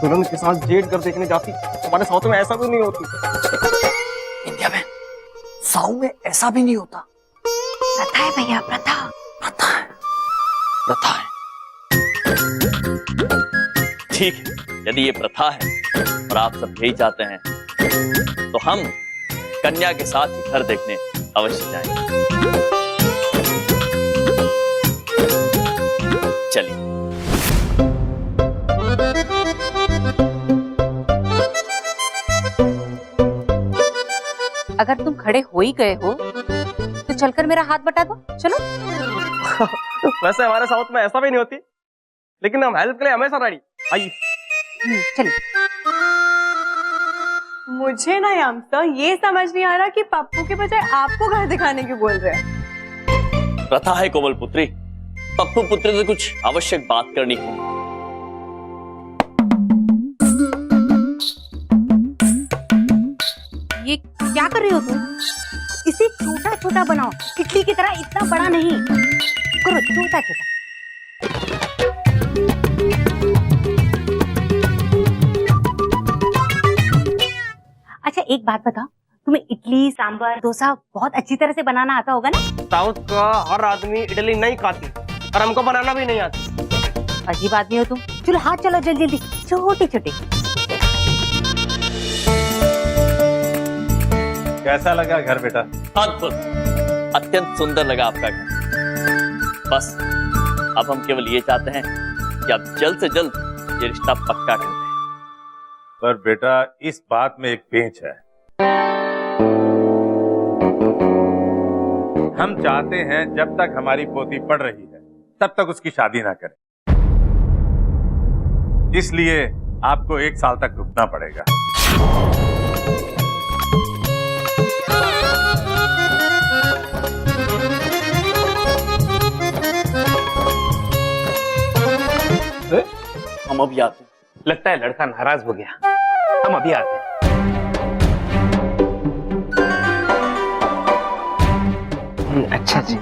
दुल्हन के साथ जेठ कर देखने जाती, हमारे साउथ में ऐसा भी नहीं होती। इंडिया में साउथ में ऐसा भी नहीं होता। प्रथा है भैया, प्रथा। प्रथा है, प्रथा है। ठीक है, यदि ये प्रथा है और आप सब यही चाहते हैं तो हम कन्या के साथ ही घर देखने अवश्य जाएंगे। चलिए। अगर तुम खड़े हो ही गए हो तो चलकर मेरा हाथ बटा दो, चलो। वैसे हमारे साउथ में ऐसा भी नहीं होती, लेकिन हम हेल्प के लिए हमेशा रेडी। आइए। चलिए। मुझे ना यामसा ये समझ नहीं आ रहा कि पप्पू के बजाय आपको घर दिखाने क्यों बोल रहे हैं। प्रथा है कोमल पुत्री, पप्पू पुत्री से कुछ आवश्यक बात करनी है। ये क्या कर रहे हो तुम? इसे छोटा छोटा बनाओ, इडली की तरह इतना बड़ा नहीं करो, छोटा छोटा। अच्छा एक बात बताओ, तुम्हें इडली सांभर डोसा बहुत अच्छी तरह से बनाना आता होगा ना? साउथ का हर आदमी इडली नहीं खाती और हमको बनाना भी नहीं आती। अजीब आदमी हो तुम। चलो हाथ चलो जल्दी जल्दी, छोटे छोटे। कैसा लगा घर बेटा? अद्भुत, अत्यंत सुंदर लगा आपका घर। बस अब हम केवल ये चाहते हैं कि आप जल्द से जल्द ये रिश्ता पक्का कर दें। पर बेटा इस बात में एक पेंच है। हम चाहते हैं जब तक हमारी पोती पढ़ रही है तब तक उसकी शादी ना करें, इसलिए आपको 1 साल तक रुकना पड़ेगा। हम अभी आते हैं। लगता है लड़का नाराज हो गया, हम अभी आते हैं। अच्छा जी।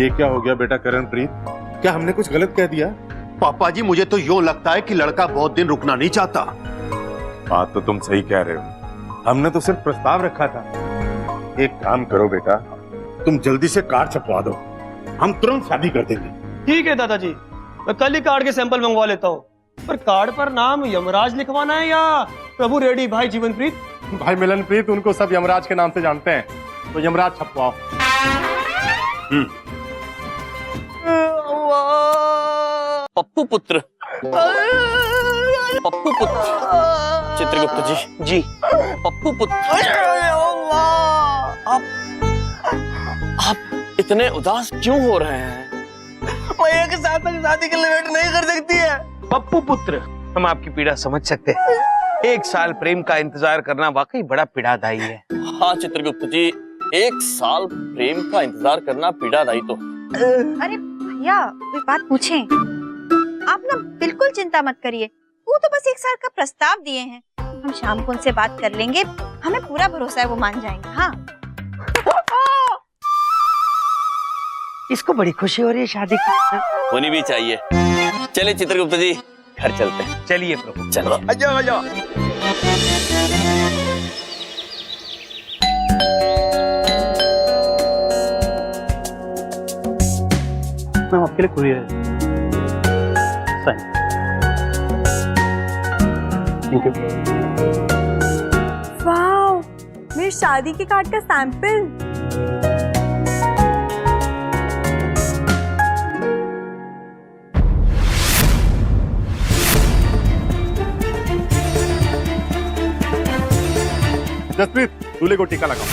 ये क्या हो गया बेटा करणप्रीत? क्या हमने कुछ गलत कह दिया? पापा जी मुझे तो यूं लगता है कि लड़का बहुत दिन रुकना नहीं चाहता। बात तो तुम सही कह रहे हो, हमने तो सिर्फ प्रस्ताव रखा था। एक काम करो बेटा, तुम जल्दी से कार्ड छपवा दो, हम तुरंत शादी कर देंगे। ठीक है दादाजी, मैं कल ही कार्ड के सैंपल मंगवा लेता हूँ। पर कार्ड पर नाम यमराज लिखवाना है या प्रभु रेड्डी भाई जीवनप्रीत? भाई मिलनप्रीत उनको सब यमराज के नाम से जानते हैं, तो यमराज छपवाओ। पप्पू पुत्र, पप्पू पुत्र, चित्रगुप्त जी जी, पप्पू पुत्र। आप इतने उदास क्यों हो रहे हैं? भैया के साथ तक शादी के लिए वेट नहीं कर सकती है। पप्पू पुत्र, हम आपकी पीड़ा समझ सकते हैं। 1 साल प्रेम का इंतजार करना वाकई बड़ा पीड़ादायी है। हाँ चित्रगुप्त जी, 1 साल प्रेम का इंतजार करना पीड़ादायी तो। अरे भैया एक बात पूछें, आप ना बिल्कुल चिंता मत करिए, वो तो बस 1 साल का प्रस्ताव दिए हैं। हम शाम को उनसे बात कर लेंगे, हमें पूरा भरोसा है वो मान जाएंगे। हाँ इसको बड़ी खुशी हो रही है शादी की। होनी भी चाहिए। चलिए चित्रगुप्त जी घर चलते हैं। चलिए प्रभु, चलो। आजा आजा। मैम आपके लिए कुरियर है। Thank you. वाओ, मेरी शादी के कार्ड का सैंपल। जसप्रीत दूल्हे को टीका लगाओ।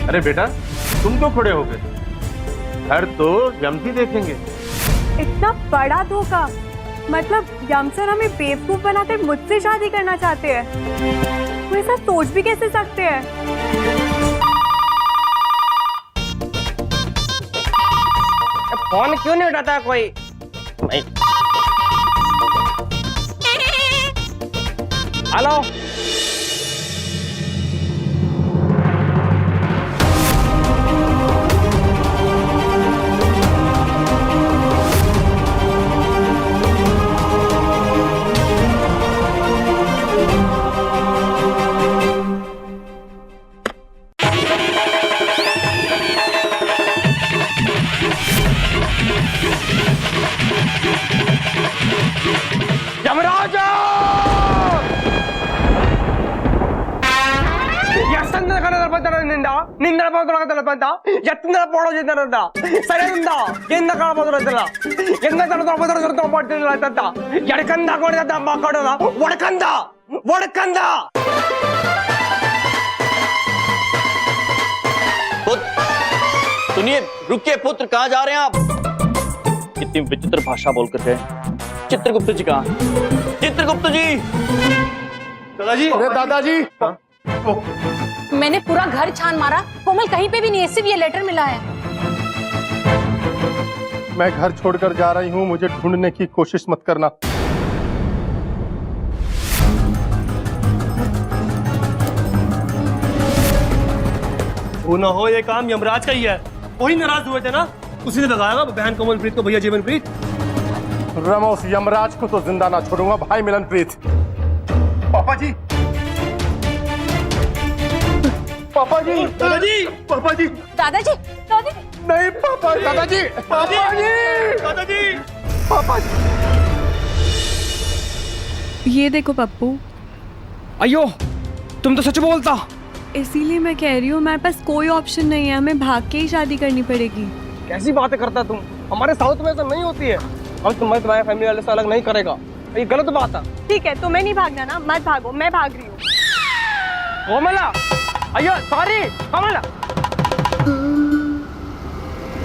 अरे बेटा तुम तो खड़े हो गए, घर तो यमसी देखेंगे। इतना बड़ा धोखा, मतलब यमसर हमें बेवकूफ बनाकर मुझसे शादी करना चाहते हैं। वो ऐसा सोच भी कैसे सकते हैं? फोन क्यों नहीं उठाता कोई? हेलो। सुनिए, रुकिए पुत्र, कहाँ जा रहे हैं आप? कितनी विचित्र भाषा बोल कर गए। चित्रगुप्त जी कहाँ? चित्रगुप्त जी! दादाजी, अरे दादाजी! मैंने पूरा घर छान मारा, कोमल कहीं पे भी नहीं है, सिर्फ ये लेटर मिला है। मैं घर छोड़कर जा रही हूँ, मुझे ढूंढने की कोशिश मत करना। वो ना हो, ये काम यमराज का ही है। वही नाराज हुए थे ना, उसी ने लगाया बहन कोमलप्रीत को भैया जीवनप्रीत। रमो, उस यमराज को तो जिंदा ना छोड़ूंगा भाई मिलनप्रीत। पापा जी, पापा जी, दादाजी, पापा जी, दादाजी, दादाजी, नहीं पापा, दादाजी, पापा जी, दादाजी, पापा जी। ये देखो पप्पू, अयो, तुम तो सच बोलता। इसीलिए मैं कह रही हूँ, हमारे पास कोई ऑप्शन नहीं है, हमें भाग के ही शादी करनी पड़ेगी। कैसी बातें करता तुम? हमारे साउथ में ऐसा नहीं होती है। हम तुम्हारे फैमिली वाले से अलग नहीं करेगा, ये गलत बात है। ठीक है, तुम्हें नहीं भागना ना, मत भागो, मैं भाग रही हूँ। कोमला, अयो सॉरी कोमला।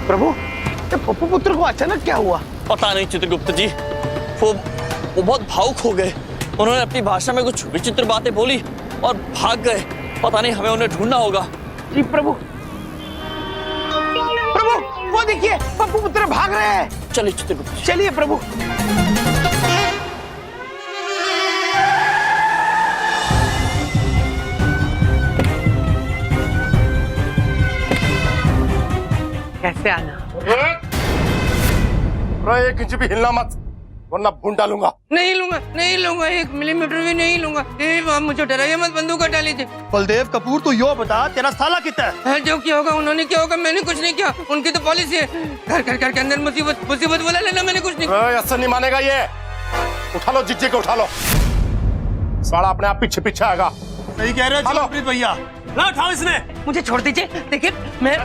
प्रभु, ये पप्पू पुत्र को अचानक क्या हुआ? पता नहीं चित्रगुप्त जी, वो बहुत भावुक हो गए। उन्होंने अपनी भाषा में कुछ विचित्र बातें बोली और भाग गए। पता नहीं, हमें उन्हें ढूंढना होगा। जी प्रभु। प्रभु, वो देखिए, पप्पू पुत्र भाग रहे हैं। चलिए चित्रगुप्त जी। चलिए प्रभु। कैसे आना? एक इंच भी हिलना मत, वरना भून डालूंगा। नहीं लूंगा, नहीं लूंगा, 1 मिलीमीटर भी नहीं लूंगा। आप मुझे डराइए मत, बंदूक हटा लीजिए। बलदेव कपूर, तू यो बता, तेरा साला कितना है? जो किया होगा उन्होंने किया होगा, मैंने कुछ नहीं किया। उनकी तो पॉलिसी है, घर के अंदर मुसीबत बोला लेना, मैंने कुछ नहीं। ऐसा नहीं मानेगा ये। उठा लो जिज्जी को, उठा लो। साला अपने आप पीछे पीछे आएगा। सही कह रहे हो जीवनप्रीत भैया। ला उठाओ इसने। मुझे छोड़ दीजिए। देखिए, मैं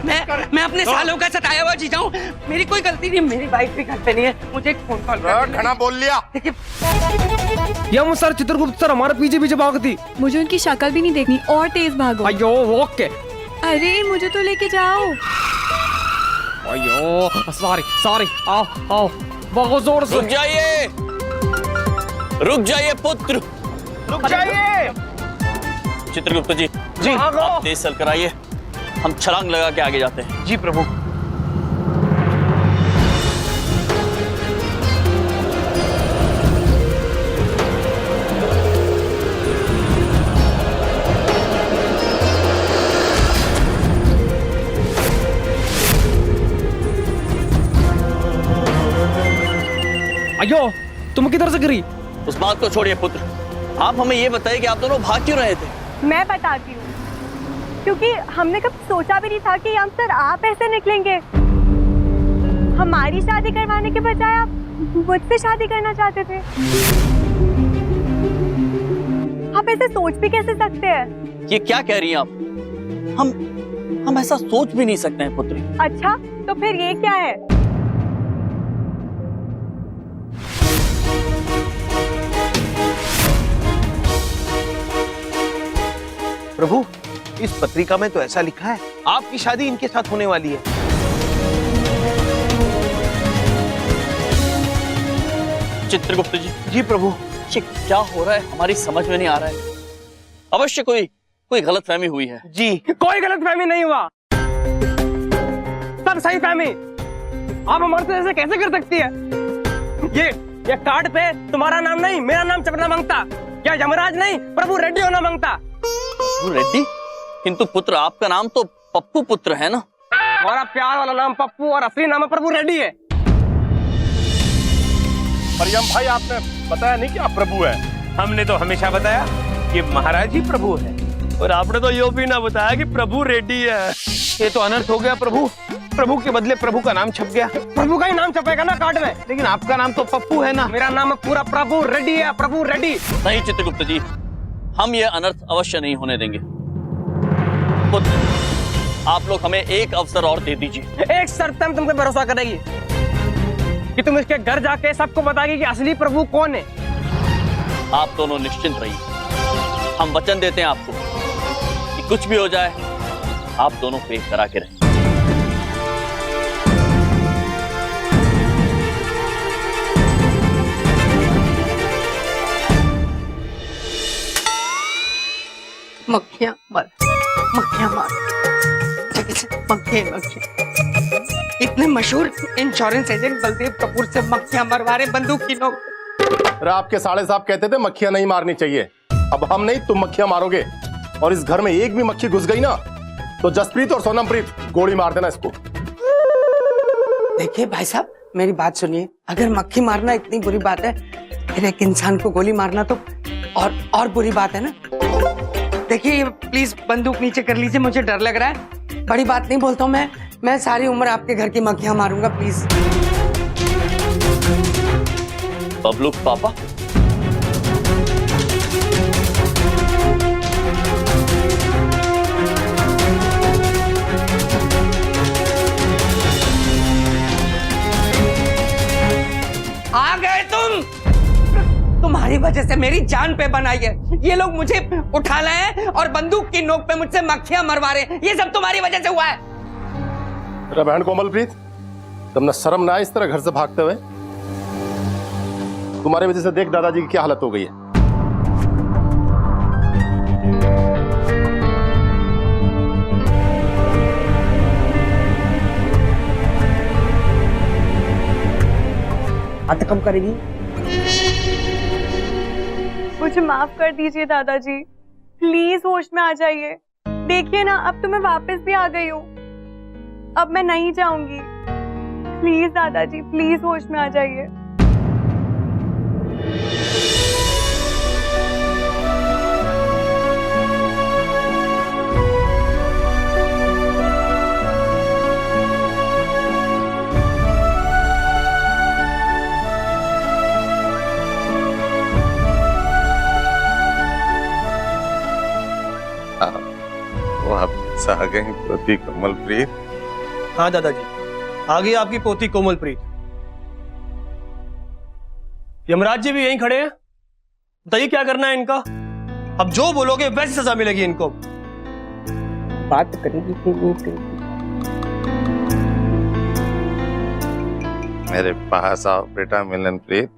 अपने सालों का सताया हुआ जीता हूँ, मेरी कोई गलती नहीं, मेरी वाइफ भी घर पे नहीं है। मुझे एक फोन कॉल कर। घना बोल लिया। यम सर, चित्रगुप्त सर हमारे पीछे भागती। मुझे उनकी शक्ल भी नहीं देखनी, और तेज भागो। अयो ओके। अरे मुझे तो लेके जाओ। अयो सॉरी, आओ बहुत जोर से। रुक जाइए पुत्र, रुक जाइए। चित्रगुप्त जी, आप तेज चल कर आइए, हम छलांग लगा के आगे जाते हैं। जी प्रभु। अयो, तुम किधर से गिरी? उस बात को छोड़िए पुत्र, आप हमें ये बताइए कि आप दोनों भाग क्यों रहे थे? मैं बताती हूँ, क्योंकि हमने कब सोचा भी नहीं था कि हम सर आप ऐसे निकलेंगे। हमारी शादी करवाने के बजाय आप मुझसे शादी करना चाहते थे। आप ऐसे सोच भी कैसे सकते हैं? ये क्या कह रही हैं आप? हम ऐसा सोच भी नहीं सकते हैं पुत्री। अच्छा, तो फिर ये क्या है? प्रभु, इस पत्रिका में तो ऐसा लिखा है, आपकी शादी इनके साथ होने वाली है। चित्रगुप्त जी। जी प्रभु। ये क्या हो रहा है, हमारी समझ में नहीं आ रहा है। अवश्य कोई गलतफहमी हुई है। जी, कोई गलतफहमी नहीं हुआ, सब सही फहमी। आप हमारे से ऐसे कैसे कर सकती है? ये कार्ड पे तुम्हारा नाम नहीं, मेरा नाम छपना मांगता, या यमराज नहीं, प्रभु रेड्डी होना मांगता। प्रभु रेड्डी? किंतु पुत्र, आपका नाम तो पप्पू पुत्र है ना? हमारा प्यार वाला नाम पप्पू और असली नाम प्रभु रेड्डी है। मरियम भाई, आपने बताया नहीं कि आप प्रभु हैं? हमने तो हमेशा बताया कि महाराज ही प्रभु है, और आपने तो यो भी ना बताया कि प्रभु रेड्डी है। ये तो अनर्थ हो गया प्रभु। प्रभु के बदले प्रभु का नाम छप गया। प्रभु का ही नाम छपेगा ना कार्ड में, लेकिन आपका नाम तो पप्पू है ना। मेरा नाम पूरा प्रभु रेड्डी है, प्रभु रेड्डी। नहीं चित्रगुप्त जी, हम ये अनर्थ अवश्य नहीं होने देंगे। प्रपुत्र, आप लोग हमें एक अवसर और दे दीजिए। एक शर्त पे हम तुमसे भरोसा करेगी कि तुम इसके घर जाके सबको बताएगी कि असली प्रभु कौन है। आप दोनों निश्चिंत रहिए, हम वचन देते हैं आपको कि कुछ भी हो जाए आप दोनों पेश करा के रहें। मक्खियाँ मार, मक्खियाँ मार, जगह से मक्खियाँ। इतने मशहूर इंश्योरेंस एजेंट बलदेव कपूर से मक्खियाँ मरवा रहे बंदूक की नोक। अरे आपके साले साहब कहते थे मक्खियां नहीं मारनी चाहिए। अब हम नहीं, तुम मक्खियां मारोगे। और इस घर में एक भी मक्खी घुस गई ना तो जसप्रीत और सोनमप्रीत गोली मार देना इसको। देखिए भाई साहब, मेरी बात सुनिए। अगर मक्खी मारना इतनी बुरी बात है, फिर एक इंसान को गोली मारना तो और बुरी बात है ना। देखिए प्लीज बंदूक नीचे कर लीजिए, मुझे डर लग रहा है। बड़ी बात नहीं बोलता हूँ मैं सारी उम्र आपके घर की मक्खियां मारूंगा, प्लीज। बबलू पापा, आ गए तुम। तुम्हारी वजह से मेरी जान पे बनाई है। ये लोग मुझे उठा लाए हैं और बंदूक की नोक पे मुझसे मक्खियां मरवा रहे हैं। ये सब तुम्हारी वजह से हुआ है। तेरा बहन कोमलप्रीत, तुमने शर्म ना आए इस तरह घर से भागते हुए? तुम्हारी वजह से देख दादाजी की क्या हालत हो गई है। हाथ कम करेगी। मुझे माफ कर दीजिए दादाजी, प्लीज होश में आ जाइए। देखिए ना, अब तो मैं वापस भी आ गई हूँ। अब मैं नहीं जाऊंगी। प्लीज दादाजी, प्लीज होश में आ जाइए। वापस आ गई पोती कमलप्रीत। हाँ दादाजी, आ गई आपकी पोती कोमलप्रीत। यमराज जी भी यहीं खड़े हैं, बताइए क्या करना है इनका। अब जो बोलोगे वैसी सजा मिलेगी इनको। बात करेगी कि नहीं करेगी? मेरे पास आओ बेटा मिलनप्रीत।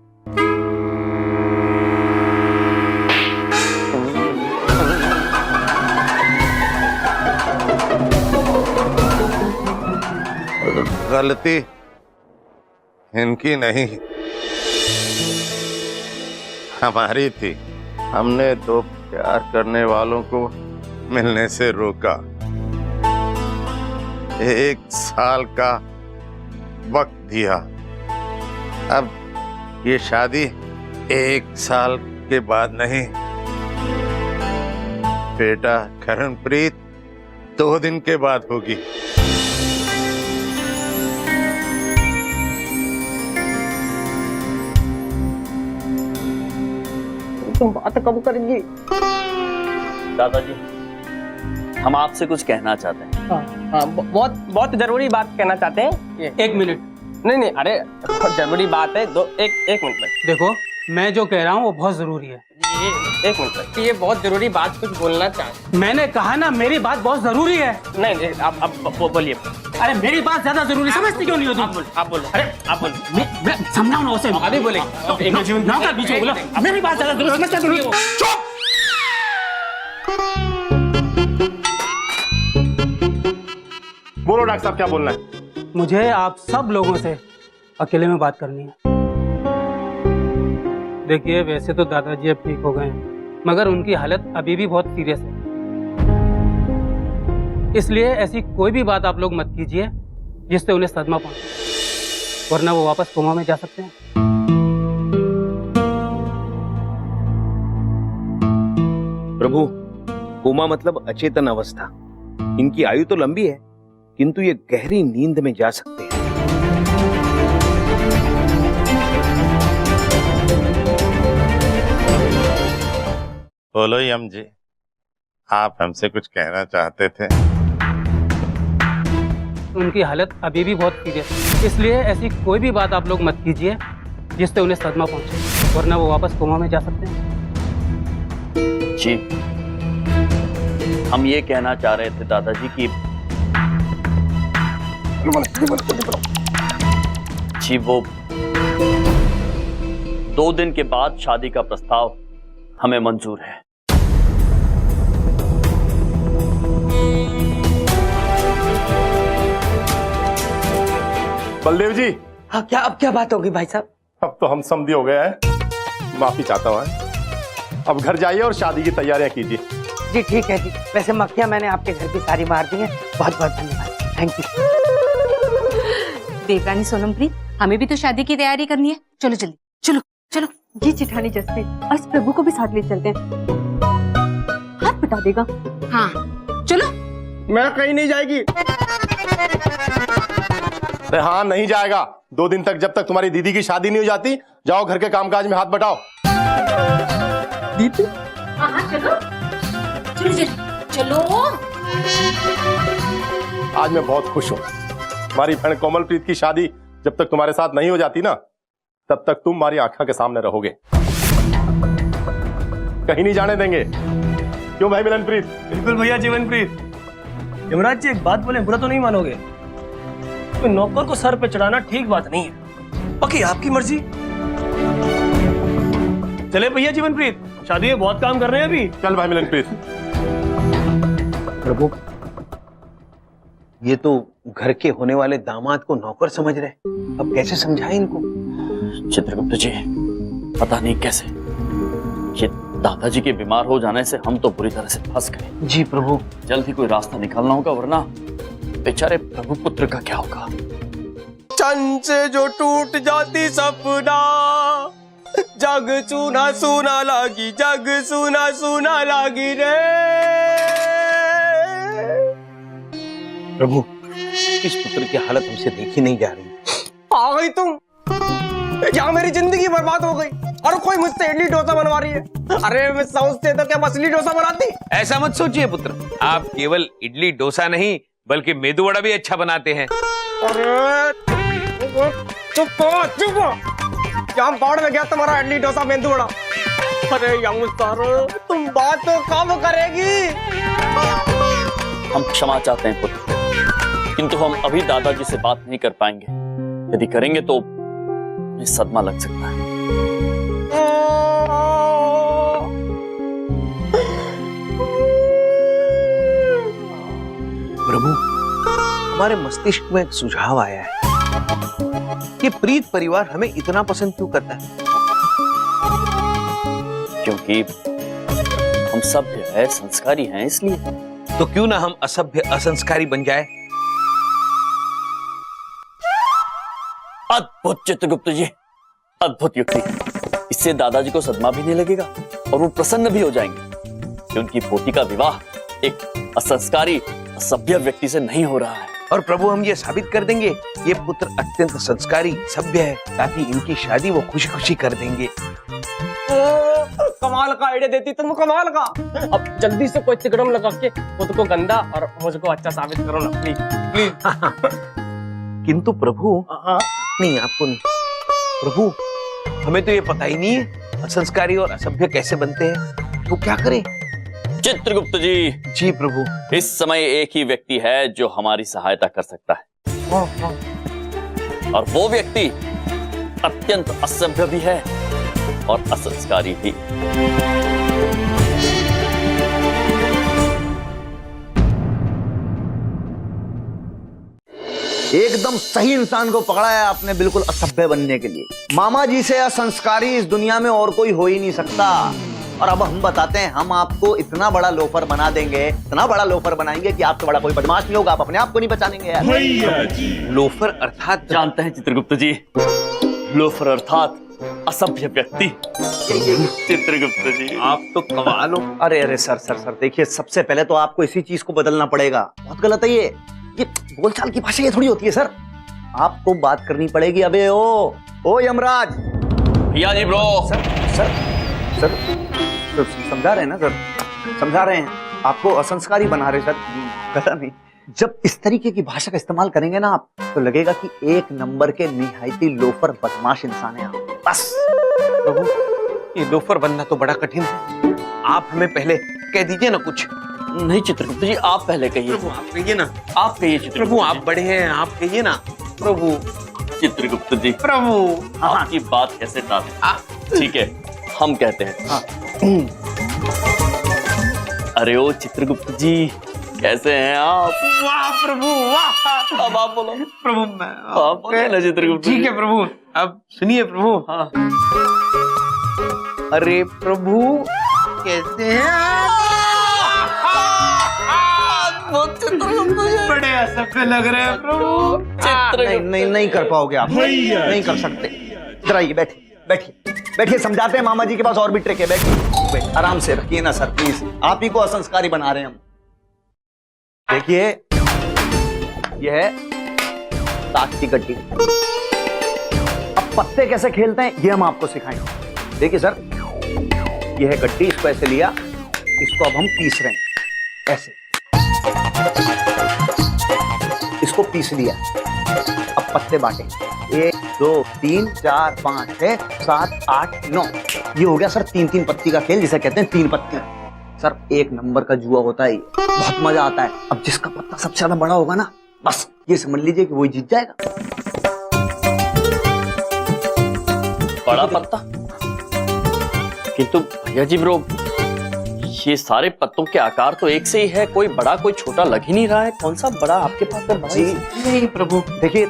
गलती इनकी नहीं, हमारी थी। हमने दो प्यार करने वालों को मिलने से रोका। 1 साल का वक्त दिया। अब ये शादी 1 साल के बाद नहीं, बेटा करणप्रीत 2 दिन के बाद होगी। तुम बात कब करेंगी? दादाजी, हम आपसे कुछ कहना चाहते हैं। हाँ, बहुत बहुत जरूरी बात कहना चाहते हैं। 1 मिनट। नहीं अरे बहुत जरूरी बात है। एक मिनट में देखो, मैं जो कह रहा हूँ वो बहुत जरूरी है। एक मिनट तक ये बहुत जरूरी बात कुछ बोलना चाहते। मैंने कहा ना, मेरी बात बहुत जरूरी है। नहीं आप बोलिए। अरे मेरी बात ज्यादा जरूरी, समझती क्यों नहीं हो तुम? आप बोलो। अरे आप बोलो। मैं समझाओ ना उसे। अभी बोले। नौकर बीच में बोलो, मेरी बात ज्यादा जरूरी, समझता क्यों नहीं हो? बोलो डॉक्टर साहब, क्या बोलना है? मुझे आप सब लोगों से अकेले में बात करनी है। देखिए, वैसे तो दादाजी अब ठीक हो गए हैं, मगर उनकी हालत अभी भी बहुत सीरियस है। इसलिए ऐसी कोई भी बात आप लोग मत कीजिए जिससे उन्हें सदमा पहुंचे, वरना वो वापस कोमा में जा सकते हैं। प्रभु, कोमा मतलब अचेतन अवस्था। इनकी आयु तो लंबी है, किंतु ये गहरी नींद में जा सकते हैं। बोलो यम जी, आप हमसे कुछ कहना चाहते थे? उनकी हालत अभी भी बहुत सीरियस है, इसलिए ऐसी कोई भी बात आप लोग मत कीजिए जिससे उन्हें सदमा पहुंचे, वरना वो वापस कोमा में जा सकते हैं। जी, हम ये कहना चाह रहे थे दादाजी कि जी वो 2 दिन के बाद शादी का प्रस्ताव हमें मंजूर है। बलदेव जी, हाँ क्या अब क्या बात होगी भाई साहब? अब तो हम समझी हो गए हैं, माफी चाहता हूँ। अब घर जाइए और शादी की तैयारियां कीजिए। जी ठीक है जी। वैसे मक्खियाँ मैंने आपके घर की सारी मार दी हैं। बहुत बहुत धन्यवाद, थैंक यू। देवरानी सोनमप्रीत, हमें भी तो शादी की तैयारी करनी है, चलो जल्दी चलो चलो। जी चिठानी जसप्रीत, और इस प्रभु को भी साथ ले चलते हैं, हाथ बटा देगा। हाँ चलो। मैं कहीं नहीं जाएगी। अरे हाँ, नहीं जाएगा। 2 दिन तक, जब तक तुम्हारी दीदी की शादी नहीं हो जाती, जाओ घर के कामकाज में हाथ बटाओ। दीदी, हाँ चलो चलो चलो। आज मैं बहुत खुश हूँ। हमारी बहन कोमलप्रीत की शादी जब तक तुम्हारे साथ नहीं हो जाती ना, तब तक तुम हमारी आंखों के सामने रहोगे, कहीं नहीं जाने देंगे। क्यों भाई मिलनप्रीत? बिल्कुल भैया जीवनप्रीत। यमराज जी एक बात बोले, बुरा तो नहीं मानोगे? तो नौकर को सर पे चढ़ाना ठीक बात नहीं है, बाकी आपकी मर्जी। चले भैया जीवनप्रीत, शादी में बहुत काम कर रहे हैं अभी। चल भाई मिलनप्रीत। प्रभु, ये तो घर के होने वाले दामाद को नौकर समझ रहे, अब कैसे समझाएं इनको? चित्रगुप्त जी, पता नहीं कैसे ये दादाजी के बीमार हो जाने से हम तो बुरी तरह से फंस गए। जी प्रभु। जल्द ही कोई रास्ता निकालना होगा, वरना बेचारे प्रभु पुत्र का क्या होगा। चंद से जो टूट जाती सपना, जग सुना सुना लागी, जग सुना सुना लागी रे। प्रभु, इस पुत्र की हालत हमसे देखी नहीं जा रही। आ गई तुम, यहाँ मेरी जिंदगी बर्बाद हो गई और कोई मुझसे इडली डोसा बनवा रही है। अरे मैं सोचते तो क्या मछली डोसा बनाती। ऐसा मत सोचिए पुत्र, आप केवल इडली डोसा नहीं बल्कि मेदू वड़ा भी अच्छा बनाते हैं। अरे चुप हो, क्या बाढ़ में गया तुम्हारा इडली डोसा मेंदू वड़ा। अरे यंग तुम बात तो कब करेगी? हम क्षमा चाहते हैं पुत्र, किंतु हम अभी दादाजी से बात नहीं कर पाएंगे। यदि करेंगे तो हमें सदमा लग सकता है। प्रभु, हमारे मस्तिष्क में एक सुझाव आया है कि प्रीत परिवार हमें इतना पसंद क्यों करता है? क्योंकि हम सभ्य है, संस्कारी हैं, इसलिए। तो क्यों ना हम असभ्य असंस्कारी बन जाए? अद्भुत चित्रगुप्त जी, अद्भुत युक्ति। इससे दादाजी को सदमा भी नहीं लगेगा और वो प्रसन्न भी हो जाएंगे कि उनकी पोती का विवाह एक असंस्कारी, असभ्य व्यक्ति से नहीं हो रहा है। और प्रभु, हम ये साबित कर देंगे ये पुत्र अत्यंत संस्कारी, सभ्य है, ताकि इनकी शादी वो खुशी खुशी कर देंगे। कमाल का आइडिया देती तुम, कमाल का। अब जल्दी से कोई तिकड़म लगा के खुद को गंदा और मुझको अच्छा साबित करो ना, प्लीज प्लीज। किंतु प्रभु, नहीं आपको नहीं प्रभु, हमें तो ये पता ही नहीं है असंस्कारी और असभ्य कैसे बनते हैं, तो क्या करें? चित्रगुप्त जी। जी प्रभु। इस समय एक ही व्यक्ति है जो हमारी सहायता कर सकता है, और वो व्यक्ति अत्यंत असभ्य भी है और असंस्कारी भी। एकदम सही इंसान को पकड़ा है आपने, बिल्कुल असभ्य बनने के लिए। मामा जी से असंस्कारी इस दुनिया में और कोई हो ही नहीं सकता। और अब हम बताते हैं, हम आपको इतना बड़ा लोफर बना देंगे, इतना बड़ा लोफर बनाएंगे कि आपसे बड़ा कोई बदमाश नहीं होगा, आप अपने आप को नहीं बचानेंगे यार। लोफर अर्थात? जानते हैं चित्रगुप्त जी, लोफर अर्थात असभ्य व्यक्ति। चित्रगुप्त जी, आप तो कमाल हो। अरे अरे सर सर सर, देखिए सबसे पहले तो आपको इसी चीज को बदलना पड़ेगा। बहुत गलत है ये बोलचाल की भाषा ये थोड़ी होती है सर। आपको बात करनी पड़ेगी। अबे ओ यमराज। भैया जी ब्रो। सर सर सर, समझा रहे हैं ना सर, समझा रहे हैं। आपको असंस्कारी बना रहे सर, पता नहीं। जब इस तरीके की भाषा का इस्तेमाल करेंगे ना आप, तो लगेगा कि एक नंबर के निहायती लोफर बदमाश इंसान है आप। बस प्रभु, ये लोफर बनना तो बड़ा कठिन है। आप हमें पहले कह दीजिए ना कुछ। नहीं चित्रगुप्त जी, आप पहले कहिए। प्रभु आप कहिए ना। आप कहिए चित्रगुप्त प्रभु जी। आप बड़े हैं, आप कहिए ना। प्रभु चित्रगुप्त जी, प्रभु आपकी बात कैसे टालें? ठीक है, हम कहते हैं। हाँ। अरे ओ चित्रगुप्त जी, कैसे हैं आप? वाह प्रभु वाह। अब आप बोलो। प्रभु आप बोलिए ना चित्रगुप्त जी। ठीक है प्रभु, अब सुनिए प्रभु। हाँ। अरे प्रभु कैसे हैं आप? बड़े असभ्य लग रहे हैं प्रभु। नहीं कर पाओगे आप, नहीं कर सकते। इधर आइए, बैठिए, समझाते हैं। मामा जी के पास और भी ट्रिक है। बैठिए, आराम से रखिए ना सर प्लीज, आप ही को असंस्कारी बना रहे हैं हम। देखिए, यह है ताश की गड्डी। अब पत्ते कैसे खेलते हैं ये हम आपको सिखाएंगे। देखिए सर, यह है गड्डी, इसको ऐसे लिया, इसको अब हम पीस रहे हैं ऐसे। इसको पीस लिया, अब पत्ते बांटे। 1 2 3 4 5 6 7 8 9, ये हो गया सर 3-3 पत्ती का खेल, जिसे कहते हैं 3 पत्ती। सर एक नंबर का जुआ होता है, बहुत मजा आता है। अब जिसका पत्ता सबसे ज्यादा बड़ा होगा ना, बस ये समझ लीजिए कि वही जीत जाएगा। बड़ा पत्ता? किंतु भैया जी ब्रो, ये सारे पत्तों के आकार तो एक से ही है, कोई बड़ा कोई छोटा लग ही नहीं रहा है। कौन सा बड़ा आपके पास तो बड़ा जी नहीं प्रभु, देखिए,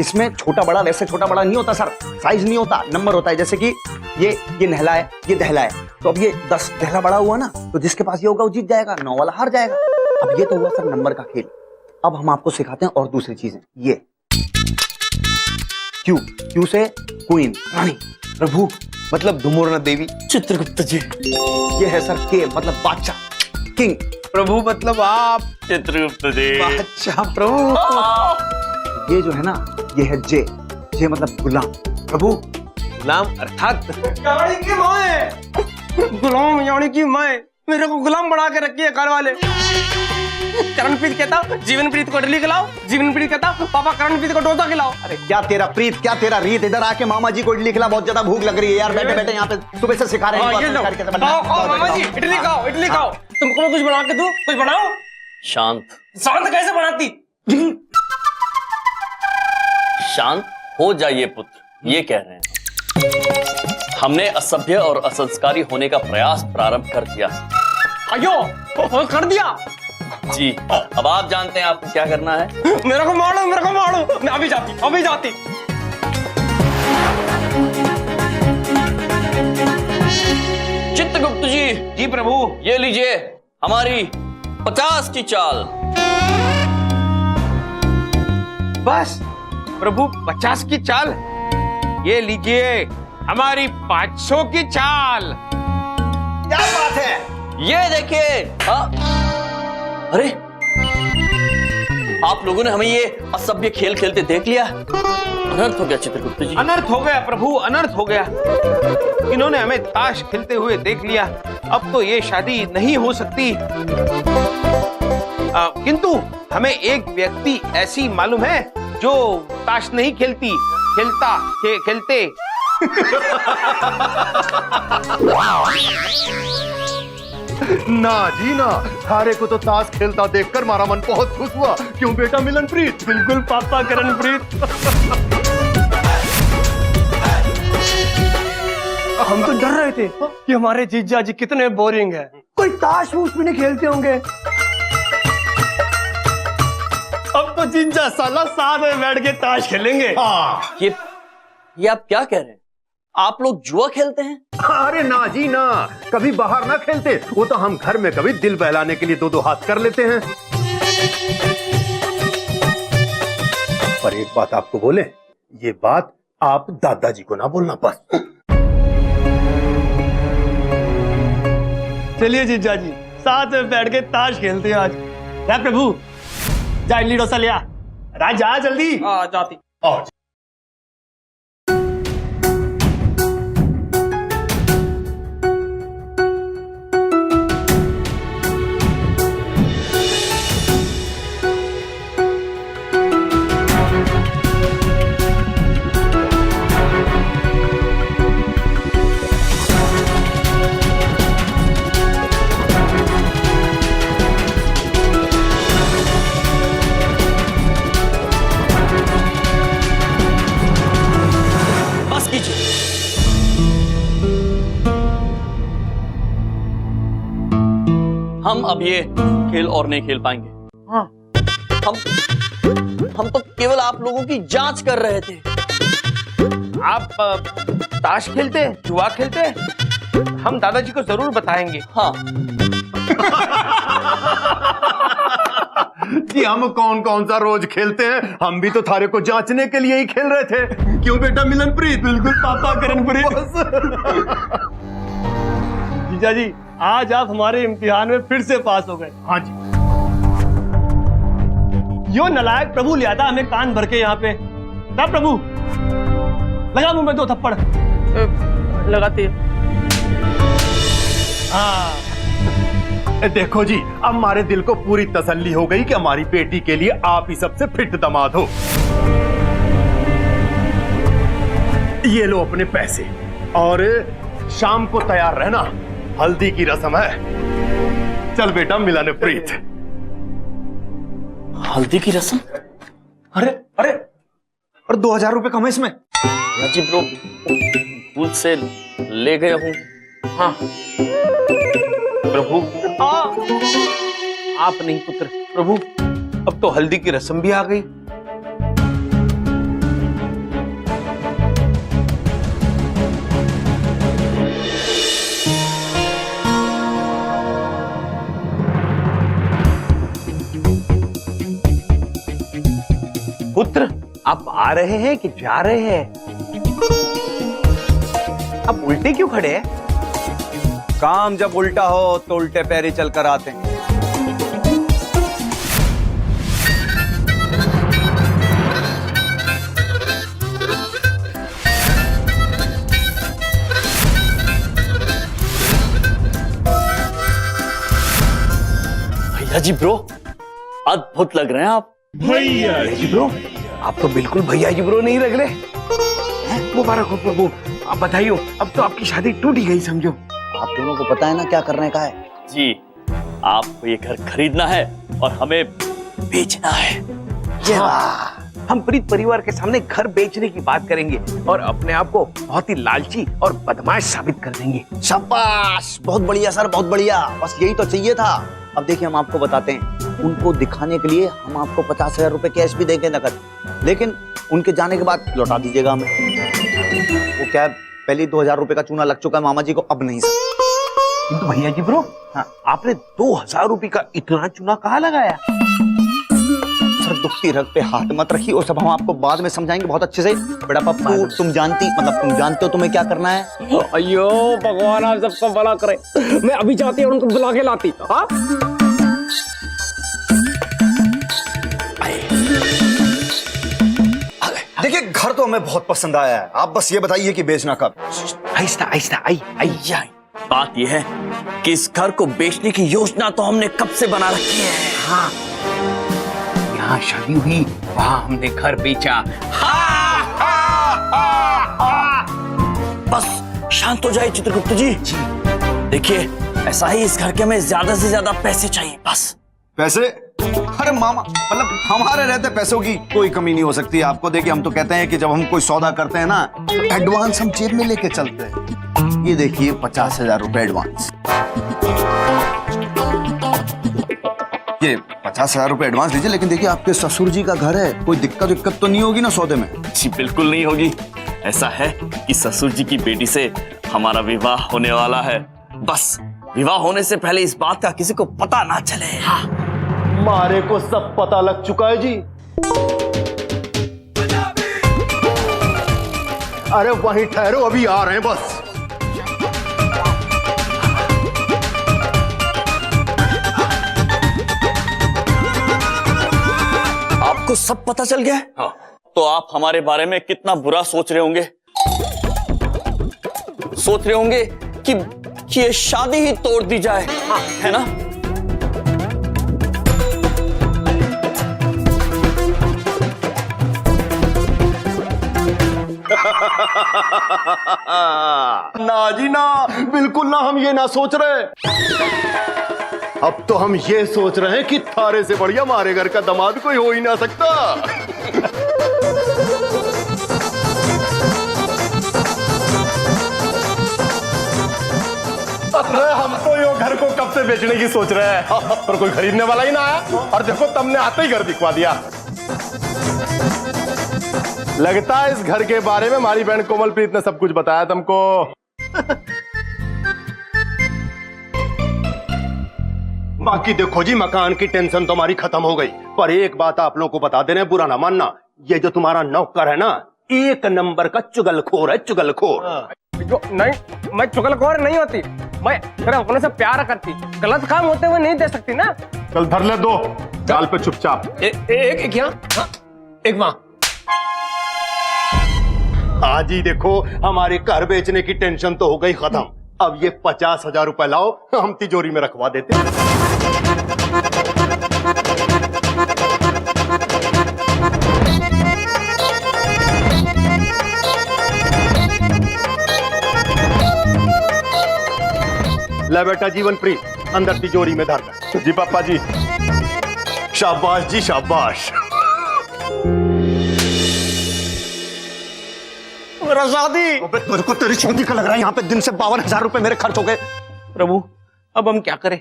इसमें छोटा बड़ा वैसे छोटा बड़ा नहीं होता सर, साइज नहीं होता, नंबर होता है। जैसे कि ये नहला है, ये दहला है, तो अब ये 10 दहला बड़ा हुआ ना, तो जिसके पास ये होगा वो जीत जाएगा, 9 वाला हार जाएगा। अब ये तो हुआ सर नंबर का खेल। अब हम आपको सिखाते हैं और दूसरी चीजें। ये क्यू से क्वीन, रानी। प्रभु मतलब धुमुरना देवी। चित्रगुप्त जी, ये है सर के मतलब बादशाह, किंग। प्रभु मतलब आप। चित्रगुप्त जी, बादशाह प्रभु। ये जो है ना, ये है जे मतलब गुलाम। प्रभु गुलाम अर्थात यानी कि माए, गुलाम यानी कि माए मेरे को गुलाम बना के रखी है घर वाले। करणप्रीत कहता जीवनप्रीत को इडली खिलाओ, जीवनप्रीत कहता पापा करणप्रीत को डोसा खिलाओ। अरे क्या तेरा प्रीत, क्या तेरा रीत, इधर आके मामा जी को इडली खिला, बहुत ज्यादा भूख लग रही है यार। बैठे बैठे यहाँ पे सुबह से सिखा रहे हैं। खाओ मामा जी, इडली खाओ, इडली खाओ। तुमको मैं कुछ बना के दूं? कुछ बनाओ। शांत शांत कैसे बनाती? शांत हो जाइए पुत्र, ये कह रहे हैं। हमने असभ्य और असंस्कारी होने का प्रयास प्रारंभ कर दिया। अयो कर दिया जी, अब आप जानते हैं आपको क्या करना है। मेरे को मारो, मेरे को मारो। मैं अभी जाती। चित्रगुप्त जी, जी प्रभु। ये लीजिए हमारी 50 की चाल। बस प्रभु 50 की चाल। ये लीजिए हमारी 500 की चाल। क्या बात है? ये देखिए। अरे आप लोगों ने हमें ये असभ्य खेल खेलते देख लिया। अनर्थ हो गया चित्रगुप्त जी। अनर्थ हो गया प्रभु, अनर्थ हो गया। इन्होंने हमें ताश खेलते हुए देख लिया, अब तो ये शादी नहीं हो सकती। किंतु हमें एक व्यक्ति ऐसी मालूम है जो ताश नहीं खेलते। ना जी ना, थारे को तो ताश खेलता देखकर हमारा मन बहुत खुश हुआ। क्यों बेटा मिलनप्रीत? बिल्कुल पापा करणप्रीत। हम तो डर रहे थे कि हमारे जीजा जी कितने बोरिंग है, कोई ताश वूश भी नहीं खेलते होंगे। अब तो जीजा साला साथ में बैठ के ताश खेलेंगे। ये आप क्या कह रहे हैं? आप लोग जुआ खेलते हैं? अरे ना जी ना, कभी बाहर ना खेलते, वो तो हम घर में कभी दिल बहलाने के लिए 2-2 हाथ कर लेते हैं। पर एक बात आपको बोले, ये बात आप दादाजी को ना बोलना बस। चलिए जीजा जी, साथ में बैठ के ताश खेलते हैं आज। क्या प्रभु, जा इडली डोसा लिया। राजा जल्दी। जाती। अब ये खेल और नहीं खेल पाएंगे। हाँ। हम तो केवल आप लोगों की जांच कर रहे थे। आप ताश खेलते, जुआ खेलते? हम दादाजी को जरूर बताएंगे। हाँ। कि हम कौन कौन सा रोज खेलते हैं, हम भी तो थारे को जांचने के लिए ही खेल रहे थे। क्यों बेटा मिलनप्रीत? बिल्कुल पापा करणप्रीत। जीजा जी, आज आप हमारे इम्तिहान में फिर से पास हो गए। हाँ जी। यो नलायक प्रभु लिया था हमें कान भर के यहाँ पे। ना प्रभु, लगा मुंह में 2 थप्पड़। लगाती है। हाँ, देखो जी, अब हमारे दिल को पूरी तसल्ली हो गई कि हमारी बेटी के लिए आप ही सबसे फिट दामाद हो। ये लो अपने पैसे, और शाम को तैयार रहना, हल्दी की रस्म है। चल बेटा मिलनप्रीत। हल्दी की रस्म? अरे अरे, और 2000 रुपए कम है इसमें। जी ब्रो, भूल से ले गया हूँ। हाँ प्रभु, आप नहीं पुत्र। प्रभु, अब तो हल्दी की रस्म भी आ गई। पुत्र, आप आ रहे हैं कि जा रहे हैं? आप उल्टे क्यों खड़े हैं? काम जब उल्टा हो तो उल्टे पैर ही चलकर आते हैं। भैया जी ब्रो, अद्भुत लग रहे हैं आप। भैया जी ब्रो, आप तो बिल्कुल भैया जी ब्रो नहीं लग रहे। मुबारक हो प्रभु, आप बताइए, अब तो आपकी शादी टूट ही गई समझो। आप दोनों को पता है ना क्या करने का है? जी, आपको ये घर खरीदना है और हमें बेचना है। हाँ, हम प्रीत परिवार के सामने घर बेचने की बात करेंगे और अपने आप को बहुत ही लालची और बदमाश साबित कर देंगे। शाबाश, बहुत बढ़िया सर, बहुत बढ़िया। बस यही तो चाहिए था। अब देखिए, हम आपको बताते हैं, उनको दिखाने के लिए हम आपको 50,000 रुपए कैश भी देंगे नकद, लेकिन उनके जाने के बाद लौटा दीजिएगा हमें। वो क्या है, पहले 2000 रुपए का चूना लग चुका है मामा जी को, अब नहीं सर। किंतु भैया जी ब्रो, हाँ, आपने 2000 रुपए का इतना चूना कहाँ लगाया? सर, दुखती रग पे हाथ मत रखिए, वो सब हम आपको बाद में समझाएंगे बहुत अच्छे से। बेटा पप्पू, तुम जानते हो तुम्हें क्या करना है। अयो भगवान, आप सबको भला करे। मैं अभी जाती और उनको बुला के लाती। हाँ, देखिए, घर तो हमें बहुत पसंद आया है, आप बस ये बताइए कि बेचना कब। आहिस्ता आहिस्ता, आई। बात यह है कि इस घर को बेचने की योजना तो हमने कब से बना रखी है। हाँ, यहाँ शादी हुई, वहाँ हमने घर बेचा। बस शांत हो जाइए चित्रगुप्त जी। देखिए, ऐसा ही इस घर के हमें ज्यादा से ज्यादा पैसे चाहिए, बस। पैसे? अरे मामा, मतलब हमारे रहते पैसों की कोई कमी नहीं हो सकती आपको। देखिए, हम तो कहते हैं कि जब हम कोई सौदा करते हैं ना, तो एडवांस हम जेब में लेके चलते हैं। ये देखिए, 50,000 रुपए एडवांस। ये 50,000 रुपए एडवांस लीजिए, लेकिन देखिए, आपके ससुर जी का घर है, कोई दिक्कत तो नहीं होगी ना सौदे में? जी बिल्कुल नहीं होगी। ऐसा है कि ससुर जी की बेटी से हमारा विवाह होने वाला है। बस विवाह होने से पहले इस बात का किसी को पता ना चले। हाँ। मारे को सब पता लग चुका है जी। अरे वहीं ठहरो, अभी आ रहे हैं बस। आपको सब पता चल गया है? हाँ। तो आप हमारे बारे में कितना बुरा सोच रहे होंगे। सोच रहे होंगे कि ये शादी ही तोड़ दी जाए। हाँ, है ना? ना जी ना, बिल्कुल ना, हम ये ना सोच रहे। अब तो हम ये सोच रहे हैं कि थारे से बढ़िया हमारे घर का दामाद कोई हो ही ना सकता। अरे हम तो यो घर को कब से बेचने की सोच रहे हैं, पर कोई खरीदने वाला ही ना आया, और देखो तुमने आते ही घर दिखवा दिया। लगता है इस घर के बारे में हमारी बहन कोमलप्रीत ने सब कुछ बताया तुमको। बाकी देखो जी, मकान की टेंशन तो हमारी खत्म हो गई, पर एक बात आप लोगों को बता दे रहे हैं, बुरा ना मानना, ये जो तुम्हारा नौकर है ना, एक नंबर का चुगलखोर है, चुगलखोर। जो नहीं, मैं चुगलखोर नहीं होती, मैं तेरे अपने से प्यार करती, गलत काम होते हुए नहीं दे सकती ना। चल धर ले दो गाल पे चुपचाप। एक यहाँ, हाँ, एक वहाँ। हाँ जी देखो, हमारे घर बेचने की टेंशन तो हो गई खत्म, अब ये 50,000 रुपए लाओ, हम तिजोरी में रखवा देते हैं। ले बेटा जीवनप्रीत, अंदर तिजोरी में धर दे। जी पापा जी। शाबाश जी शाबाश। मेरा शादी। तेरे को तेरी शादी का लग रहा है, यहाँ पे दिन से 52,000 रुपए मेरे खर्च हो गए। प्रभु अब हम क्या करें,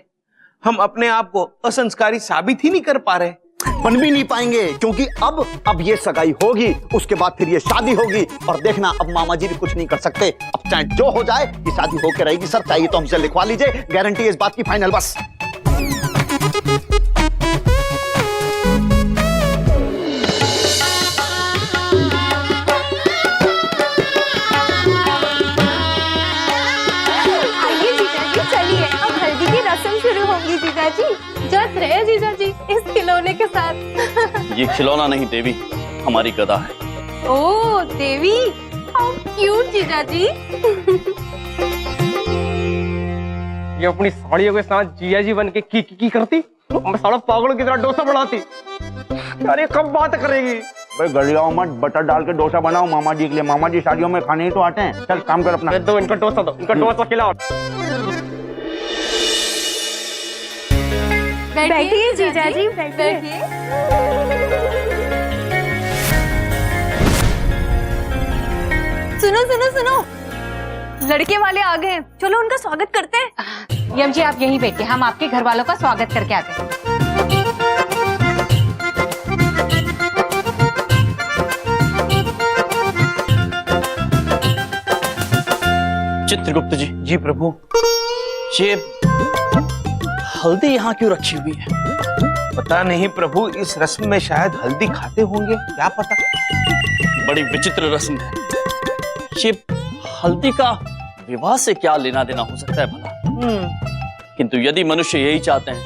हम अपने आप को असंस्कारी साबित ही नहीं कर पा रहे। बन भी नहीं पाएंगे, क्योंकि अब ये सगाई होगी, उसके बाद फिर ये शादी होगी, और देखना अब मामा जी भी कुछ नहीं कर सकते। अब चाहे जो हो जाए, ये शादी होके रहेगी सर, चाहिए तो हमसे लिखवा लीजिए, गारंटी है इस बात की फाइनल। बस आइए जीजाजी, चलिए अब हल्दी की रस्म शुरू होगी जीजाजी। जस रहे जीजाजी इस खिलौने के साथ। ये खिलौना नहीं देवी, हमारी गदा है। ओ देवी, हाउ क्यूट जीजाजी। ये अपनी साड़ियों के साथ जिया जी बन के की करती, मैं साला पागलों की तरह डोसा बनाती। अरे कब बात करेगी? भाई गलियाओं मत, बटर डाल के डोसा बनाओ मामा जी के लिए, मामा जी शादियों में खाने ही तो आते हैं। चल काम कर अपना। दो इनका डोसा, दो इनका डोसा खिलाओ। बैठिए जीजाजी, बैठिए। सुनो सुनो सुनो, लड़के वाले आ गए, चलो उनका स्वागत करते हैं। यम जी आप यहीं बैठिए, हम आपके घर वालों का स्वागत करके आते हैं। चित्रगुप्त जी। जी प्रभु। ये हल्दी यहाँ क्यों रखी हुई है? पता नहीं प्रभु, इस रस्म में शायद हल्दी खाते होंगे, क्या पता। बड़ी विचित्र रस्म है ये। हल्दी का विवाह से क्या लेना देना हो सकता है भला? किंतु यदि मनुष्य यही चाहते हैं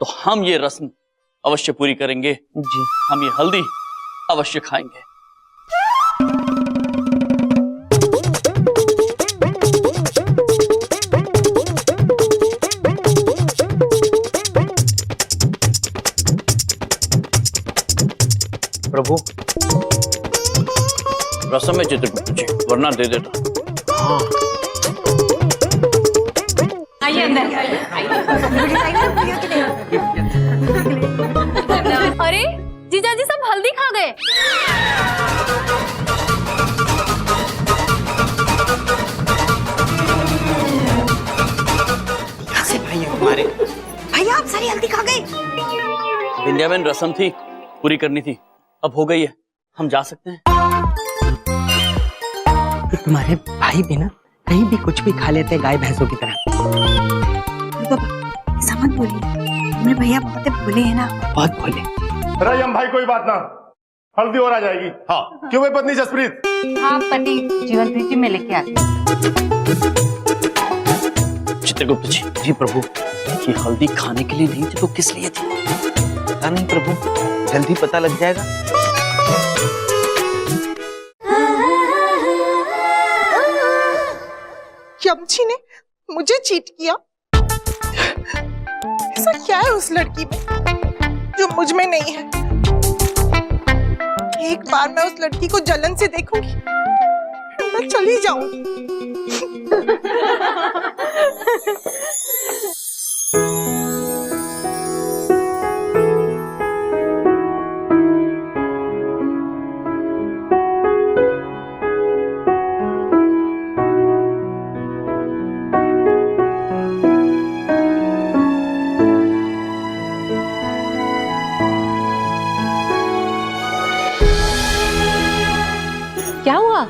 तो हम ये रस्म अवश्य पूरी करेंगे जी। हम ये हल्दी अवश्य खाएंगे। प्रभु रसम में चित्रगुप्त जी, वरना दे देता। आइए अंदर। अरे जीजाजी सब हल्दी खा गए। कैसे भाई हमारे? भैया आप सारी हल्दी खा गए। विंध्यावन रस्म थी, पूरी करनी थी, अब हो गई है, हम जा सकते हैं। तुम्हारे भाई भी ना कहीं भी कुछ भी खा लेते गाय भैंसों की तरह। बाबा ऐसा मत बोलिए, मेरे भैया बहुत भोले हैं ना। बहुत भोले। अरे यम भाई कोई बात ना, हल्दी और आ जाएगी। हाँ क्यों भाई पत्नी जसप्रीत? हाँ पति जीवनप्रीत जी में लेके आते। चित्रगुप्त जी। जी प्रभु। ये हल्दी खाने के लिए नहीं थी तो किस लिए थी? पता नहीं प्रभु, जल्दी पता लग जाएगा। यमची ने मुझे चीट किया। ऐसा क्या है उस लड़की में जो मुझ में नहीं है? एक बार मैं उस लड़की को जलन से देखूंगी, मैं चली जाऊंगी। क्या हुआ?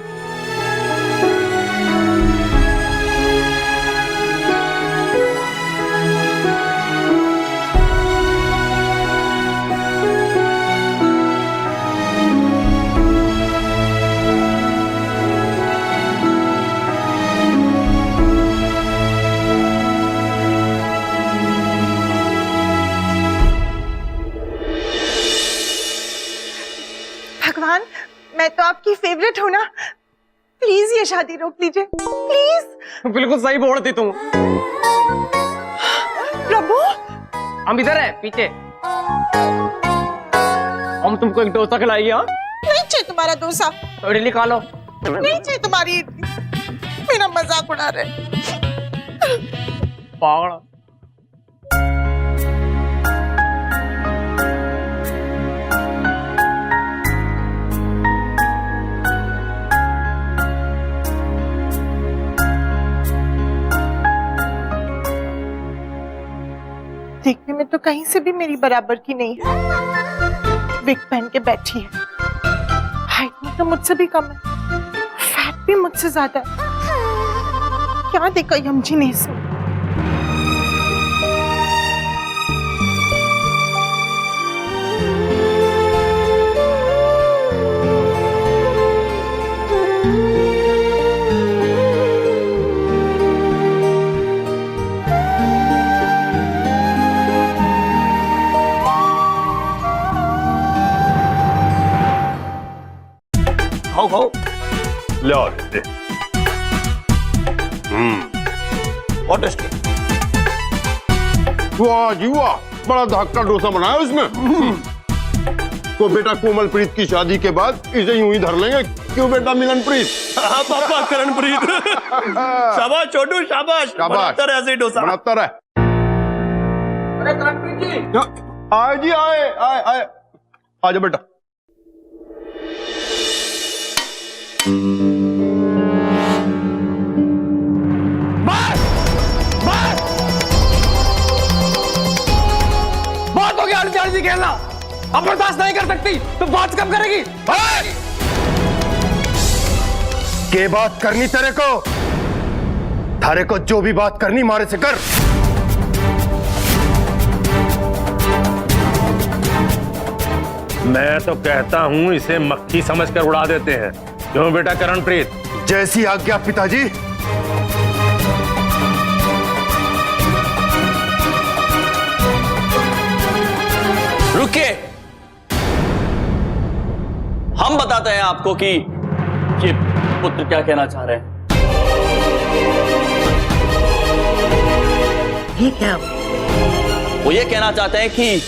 भगवान, मैं तो आपकी फेवरेट हूँ ना, प्लीज ये शादी रोक लीजिए प्लीज। बिल्कुल सही बोलती तुम। प्रभु, हम इधर है पीछे। हम तुमको एक डोसा खिलाएंगे। हाँ, नहीं चाहिए तुम्हारा डोसा, तो इडली खा लो। नहीं चाहिए तुम्हारी इडली, मेरा मजाक उड़ा रहे। पागल। देखने में तो कहीं से भी मेरी बराबर की नहीं है। विग पहन के बैठी है, हाइट में तो मुझसे भी कम है, फैट भी मुझसे ज्यादा है। क्या देखा यमजी ने इसमें? खाओ खाओ, ले आओ दे। बहुत टेस्टी। वाह जी वाह, बड़ा धक्का डोसा बनाया उसमें। तो बेटा कोमलप्रीत की शादी के बाद इसे यूं ही धर लेंगे। क्यों बेटा मिलनप्रीत? हाँ पापा करणप्रीत। शाबाश छोटू शाबाश। बनाता रहे ऐसे ही डोसा। बनाता रहे। अरे करणप्रीत जी, आए जी, आए आए आए, आ जाओ बेटा। बहुत हो गया आलू खेलना, अब बर्दाश्त नहीं कर सकती तो बात कब करेगी? के बात करनी तेरे को? थारे को जो भी बात करनी मारे से कर। मैं तो कहता हूं इसे मक्खी समझकर उड़ा देते हैं। क्यों बेटा करणप्रीत? जैसी आज्ञा पिताजी। रुकिए, हम बताते हैं आपको कि ये पुत्र क्या कहना चाह रहे हैं। ये क्या? वो ये कहना चाहते हैं कि